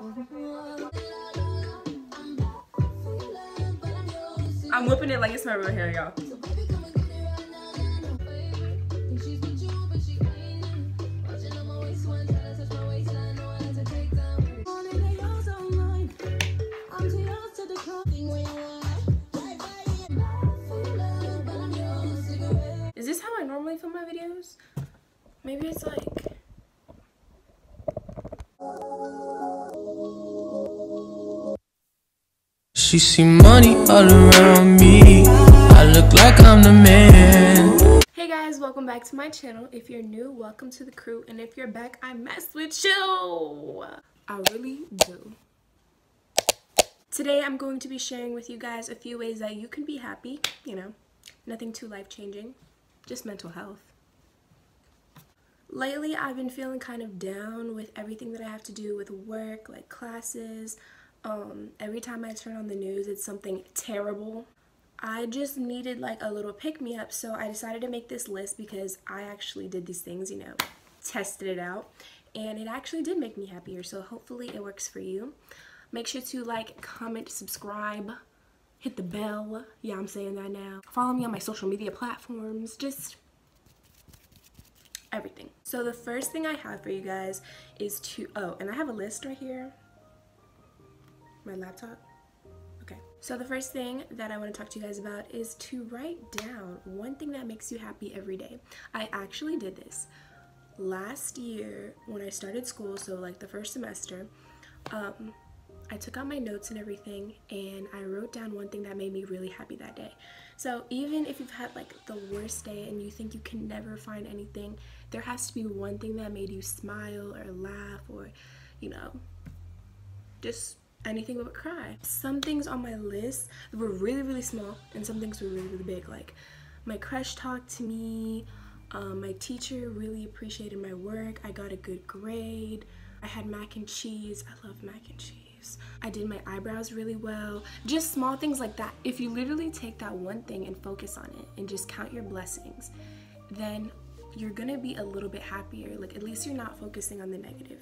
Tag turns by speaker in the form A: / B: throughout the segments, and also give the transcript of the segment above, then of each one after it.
A: I'm whipping it like it's my real hair, y'all. Is this how I normally film my videos? Maybe it's like...
B: She see money all around me. I look like I'm the man.
A: Hey guys, welcome back to my channel. If you're new, welcome to the crew. And if you're back, I mess with you. I really do. Today, I'm going to be sharing with you guys a few ways that you can be happy. You know, nothing too life-changing, just mental health. Lately, I've been feeling kind of down with everything that I have to do with work, like classes. Every time I turn on the news, it's something terrible. I just needed like a little pick-me-up, so I decided to make this list because I actually did these things, you know, tested it out, and it actually did make me happier, so hopefully it works for you. Make sure to like, comment, subscribe, hit the bell. Yeah, I'm saying that now. Follow me on my social media platforms, just everything. So the first thing I have for you guys is to, oh, and I have a list right here. My laptop. Okay. So the first thing that I want to talk to you guys about is to write down one thing that makes you happy every day. I actually did this last year when I started school, so like the first semester. I took out my notes and everything, and I wrote down one thing that made me really happy that day. So even if you've had like the worst day and you think you can never find anything, there has to be one thing that made you smile or laugh or, you know, just anything but cry. Some things on my list were really, really small, and some things were really, really big. Like my crush talked to me, my teacher really appreciated my work, I got a good grade, I had mac and cheese. I love mac and cheese. I did my eyebrows really well. Just small things like that. If you literally take that one thing and focus on it and just count your blessings, then you're gonna be a little bit happier. Like at least you're not focusing on the negative.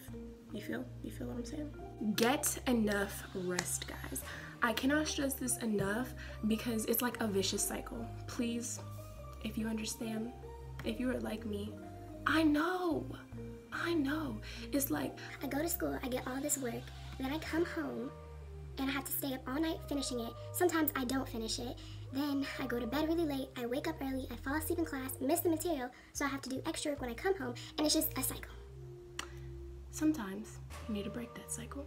A: You feel what I'm saying? Get enough rest, guys. I cannot stress this enough because it's like a vicious cycle. Please, if you understand, if you are like me, I know. It's like
C: I go to school, I get all this work, then I come home and I have to stay up all night finishing it. Sometimes I don't finish it. Then I go to bed really late, I wake up early, I fall asleep in class, miss the material, so I have to do extra work when I come home, and it's just a cycle.
A: Sometimes you need to break that cycle.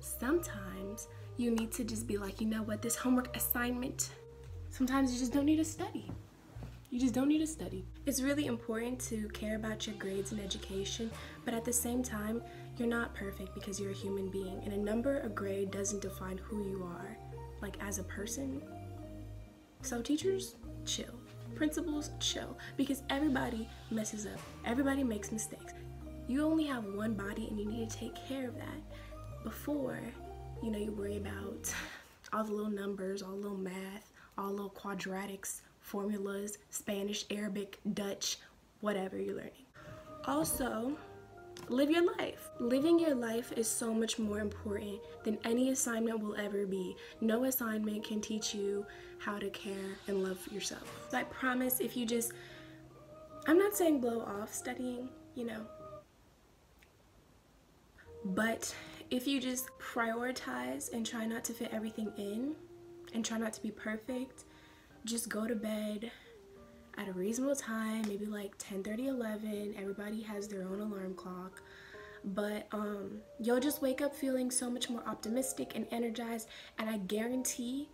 A: Sometimes you need to just be like, you know what, this homework assignment, sometimes you just don't need to study. You just don't need to study. It's really important to care about your grades and education, but at the same time, you're not perfect because you're a human being, and a number or grade doesn't define who you are, like as a person. So teachers, chill. Principals, chill, because everybody messes up. Everybody makes mistakes. You only have one body and you need to take care of that before, you know, you worry about all the little numbers, all the little math, all the little quadratics, formulas, Spanish, Arabic, Dutch, whatever you're learning. Also, live your life. Living your life is so much more important than any assignment will ever be. No assignment can teach you how to care and love yourself. So I promise if you just, I'm not saying blow off studying, you know, but if you just prioritize and try not to fit everything in and try not to be perfect, just go to bed at a reasonable time, maybe like 10:30, 11. Everybody has their own alarm clock, but you'll just wake up feeling so much more optimistic and energized, and I guarantee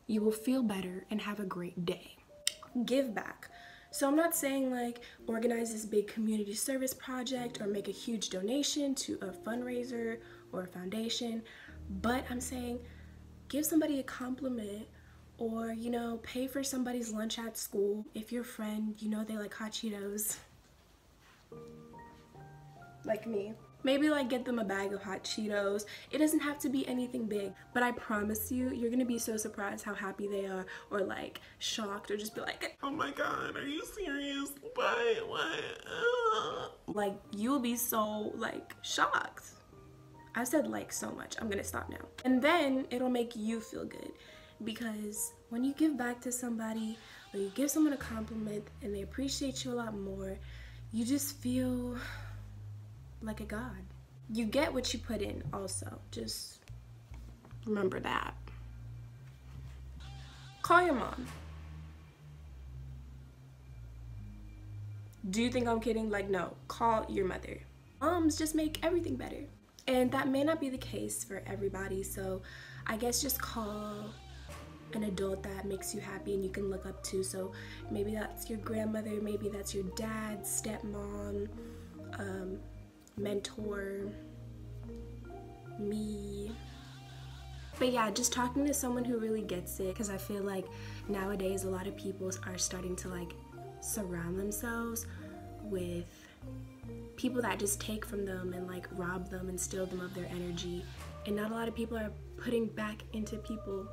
A: you will feel better and have a great day. Give back. So I'm not saying like organize this big community service project or make a huge donation to a fundraiser or a foundation, but I'm saying give somebody a compliment, or, you know, pay for somebody's lunch at school. If your friend, you know, they like hot Cheetos, like me, maybe like get them a bag of hot Cheetos. It doesn't have to be anything big, but I promise you, you're gonna be so surprised how happy they are, or like shocked, or just be like, oh my God, are you serious? What? Like, you'll be so like shocked. I've said like so much. I'm gonna stop now. And then it'll make you feel good, because when you give back to somebody or you give someone a compliment and they appreciate you a lot more, you just feel like a god. You get what you put in also. Just remember that. Call your mom. Do you think I'm kidding? Like, no, call your mother. Moms just make everything better. And that may not be the case for everybody, so I guess just call an adult that makes you happy and you can look up to. So maybe that's your grandmother, maybe that's your dad, stepmom, mentor, me. But yeah, just talking to someone who really gets it, because I feel like nowadays a lot of people are starting to like surround themselves with people that just take from them and like rob them and steal them of their energy, and not a lot of people are putting back into people,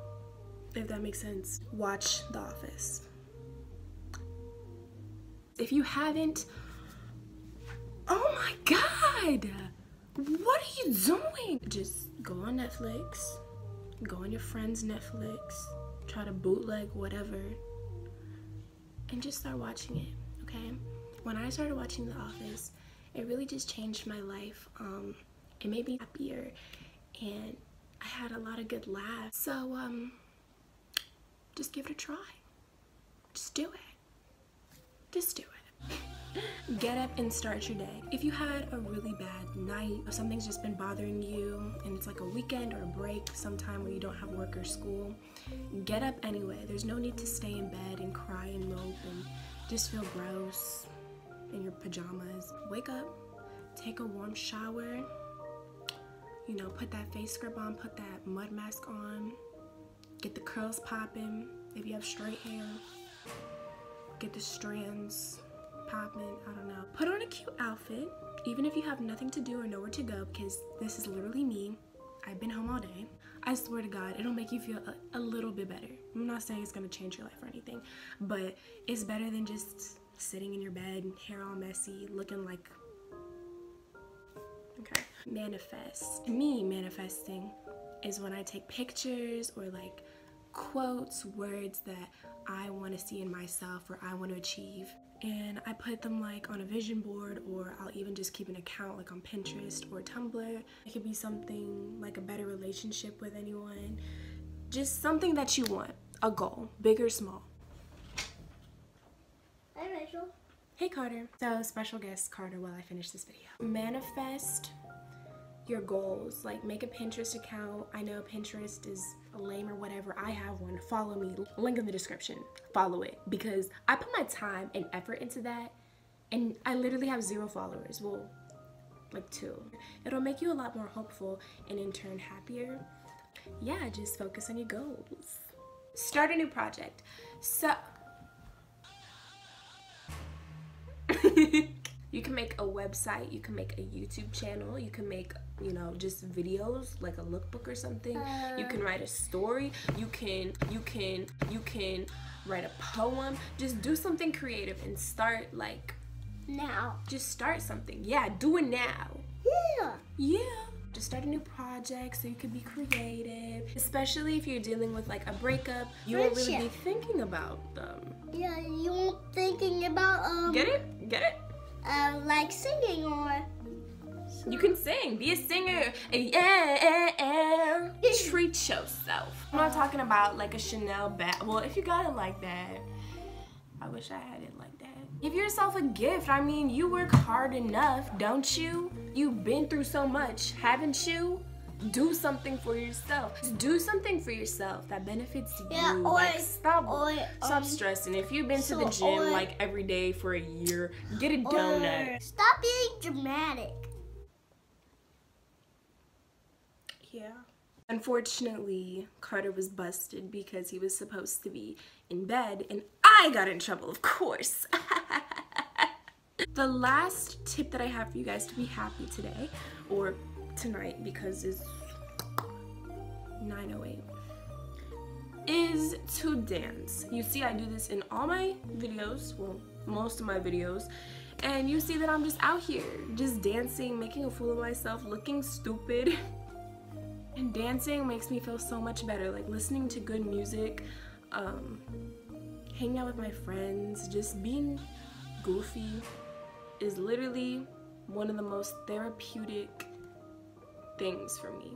A: if that makes sense. Watch The Office. If you haven't, oh my god, what are you doing? Just go on Netflix, go on your friend's Netflix, try to bootleg whatever, and just start watching it, okay? When I started watching The Office, it really just changed my life. It made me happier, and I had a lot of good laughs. So just give it a try. Just do it. Just do it. Get up and start your day. If you had a really bad night, or something's just been bothering you and it's like a weekend or a break sometime where you don't have work or school, get up anyway. There's no need to stay in bed and cry and mope and just feel gross in your pajamas. Wake up, take a warm shower, you know, put that face scrub on, put that mud mask on, get the curls popping. If you have straight hair, get the strands popping. I don't know. Put on a cute outfit, even if you have nothing to do or nowhere to go, because this is literally me. I've been home all day. I swear to God, it'll make you feel a little bit better. I'm not saying it's gonna change your life or anything, but it's better than just sitting in your bed, hair all messy, looking like, okay. Manifest. Me, manifesting is when I take pictures or like quotes, words that I want to see in myself or I want to achieve, and I put them like on a vision board, or I'll even just keep an account like on Pinterest or Tumblr. It could be something like a better relationship with anyone, just something that you want, a goal, big or small.
C: Hi, Rachel.
A: Hey, Carter. So, special guest Carter while I finish this video. Manifest your goals. Like, make a Pinterest account. I know Pinterest is lame or whatever. I have one. Follow me. Link in the description. Follow it, because I put my time and effort into that, and I literally have 0 followers. Well, like 2. It'll make you a lot more hopeful and in turn happier. Yeah, just focus on your goals. Start a new project. So you can make a website, you can make a YouTube channel, you can make, you know, just videos like a lookbook or something. You can write a story, you can write a poem. Just do something creative and start like
C: Now.
A: just start something. Yeah, do it now. Yeah. Just start a new project so you can be creative. Especially if you're dealing with like a breakup, you won't really be thinking about them.
C: Yeah, you won't thinking about
A: Get it? Get it?
C: like singing or
A: You can sing. Be a singer. Yeah. Treat yourself. I'm not talking about like a Chanel bag. Well, if you got it like that, I wish I had it like that. Give yourself a gift. I mean, you work hard enough, don't you? You've been through so much, haven't you? Do something for yourself. Just do something for yourself that benefits you.
C: Yeah,
A: like, stop stressing. If you've been to the gym like every day for a year, get a donut.
C: Stop being dramatic.
A: Yeah. Unfortunately, Carter was busted because he was supposed to be in bed, and I got in trouble, of course. The last tip that I have for you guys to be happy today, or tonight because it's 9:08, is to dance. You see, I do this in all my videos, well, most of my videos, and you see that I'm just out here, just dancing, making a fool of myself, looking stupid. And dancing makes me feel so much better, like listening to good music, hanging out with my friends, just being goofy is literally one of the most therapeutic things for me.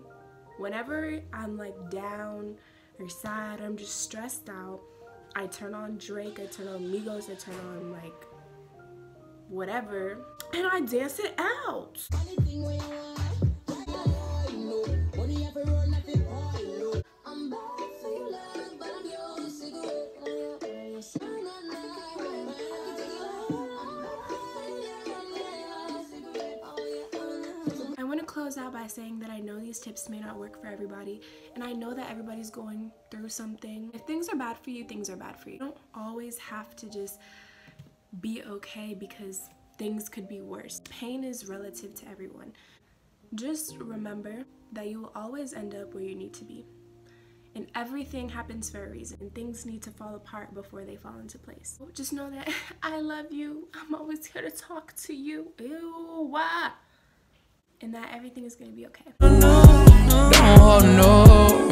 A: Whenever I'm like down or sad, or I'm just stressed out, I turn on Drake, I turn on Migos, I turn on like whatever, and I dance it out. I want to close out by saying that I know these tips may not work for everybody, and I know that everybody's going through something. If things are bad for you, things are bad for you. You don't always have to just be okay because things could be worse. Pain is relative to everyone. Just remember that you will always end up where you need to be. And everything happens for a reason, and things need to fall apart before they fall into place. So just know that I love you. I'm always here to talk to you. Ew, why? And that everything is gonna be okay.
B: No, no, no,